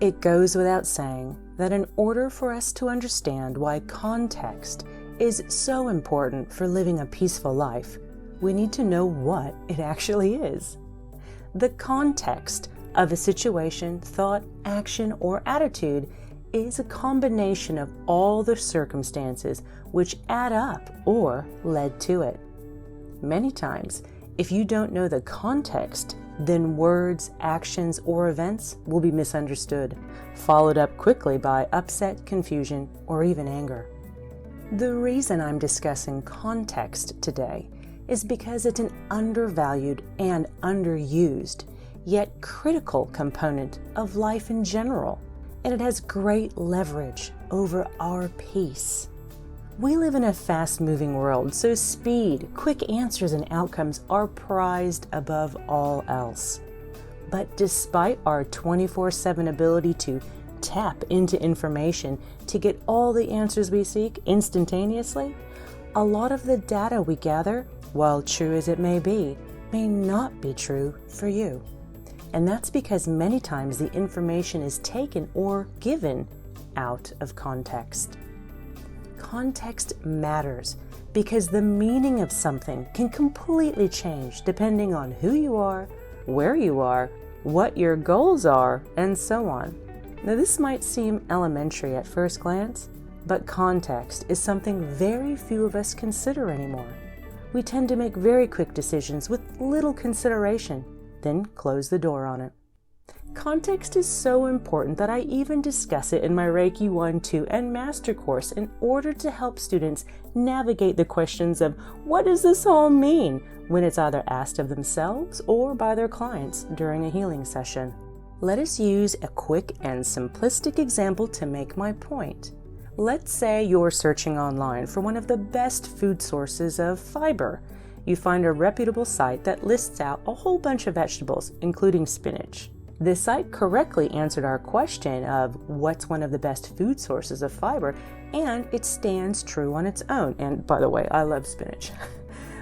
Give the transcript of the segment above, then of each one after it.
It goes without saying that in order for us to understand why context is so important for living a peaceful life, we need to know what it actually is. The context of a situation, thought, action, or attitude is a combination of all the circumstances which add up or led to it. Many times, if you don't know the context, then words, actions, or events will be misunderstood, followed up quickly by upset, confusion, or even anger. The reason I'm discussing context today is because it's an undervalued and underused, yet critical component of life in general, and it has great leverage over our peace. We live in a fast-moving world, so speed, quick answers, and outcomes are prized above all else. But despite our 24/7 ability to tap into information to get all the answers we seek instantaneously, a lot of the data we gather, while true as it may not be true for you. And that's because many times the information is taken or given out of context. Context matters because the meaning of something can completely change depending on who you are, where you are, what your goals are, and so on. Now, this might seem elementary at first glance, but context is something very few of us consider anymore. We tend to make very quick decisions with little consideration, then close the door on it. Context is so important that I even discuss it in my Reiki 1, 2, and Master course in order to help students navigate the questions of what does this all mean when it's either asked of themselves or by their clients during a healing session. Let us use a quick and simplistic example to make my point. Let's say you're searching online for one of the best food sources of fiber. You find a reputable site that lists out a whole bunch of vegetables, including spinach. The site correctly answered our question of what's one of the best food sources of fiber, and it stands true on its own. And by the way, I love spinach.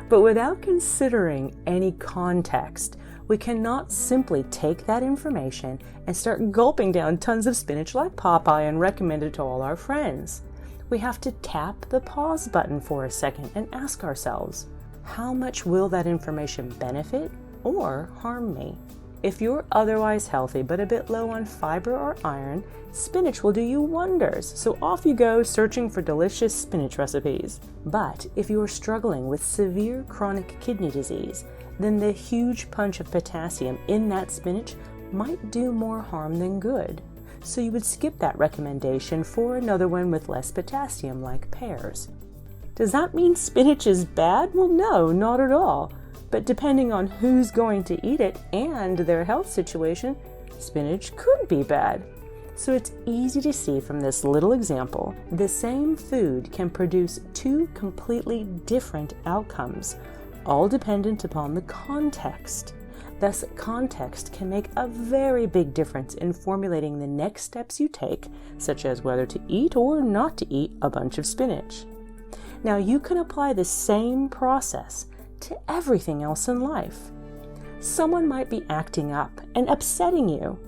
But without considering any context, we cannot simply take that information and start gulping down tons of spinach like Popeye and recommend it to all our friends. We have to tap the pause button for a second and ask ourselves, how much will that information benefit or harm me? If you're otherwise healthy but a bit low on fiber or iron, spinach will do you wonders, so off you go searching for delicious spinach recipes. But if you are struggling with severe chronic kidney disease, then the huge punch of potassium in that spinach might do more harm than good. So you would skip that recommendation for another one with less potassium, like pears. Does that mean spinach is bad? Well, no, not at all. But depending on who's going to eat it and their health situation, spinach could be bad. So it's easy to see from this little example, the same food can produce two completely different outcomes, all dependent upon the context. Thus, context can make a very big difference in formulating the next steps you take, such as whether to eat or not to eat a bunch of spinach. Now, you can apply the same process to everything else in life. Someone might be acting up and upsetting you,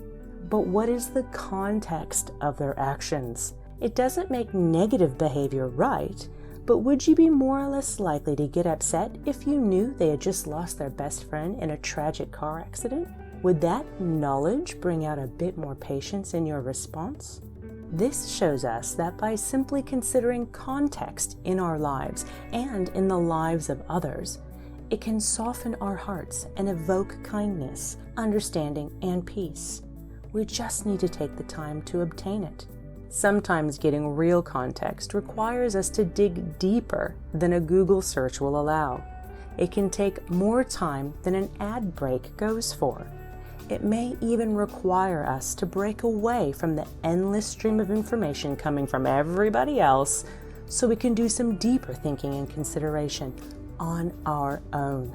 but what is the context of their actions? It doesn't make negative behavior right, but would you be more or less likely to get upset if you knew they had just lost their best friend in a tragic car accident? Would that knowledge bring out a bit more patience in your response? This shows us that by simply considering context in our lives and in the lives of others, it can soften our hearts and evoke kindness, understanding, and peace. We just need to take the time to obtain it. Sometimes getting real context requires us to dig deeper than a Google search will allow. It can take more time than an ad break goes for. It may even require us to break away from the endless stream of information coming from everybody else so we can do some deeper thinking and consideration on our own.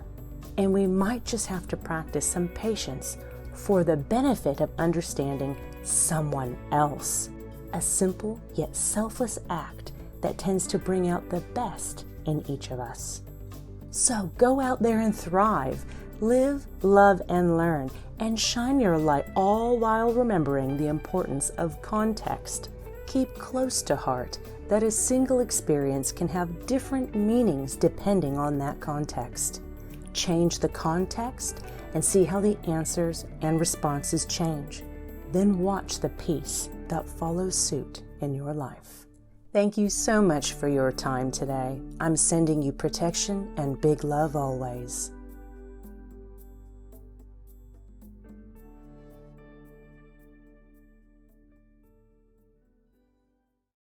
And we might just have to practice some patience for the benefit of understanding someone else. A simple yet selfless act that tends to bring out the best in each of us. So go out there and thrive. Live, love, and learn, and shine your light, all while remembering the importance of context. Keep close to heart that a single experience can have different meanings depending on that context. Change the context and see how the answers and responses change. Then watch the peace that follows suit in your life. Thank you so much for your time today. I'm sending you protection and big love always.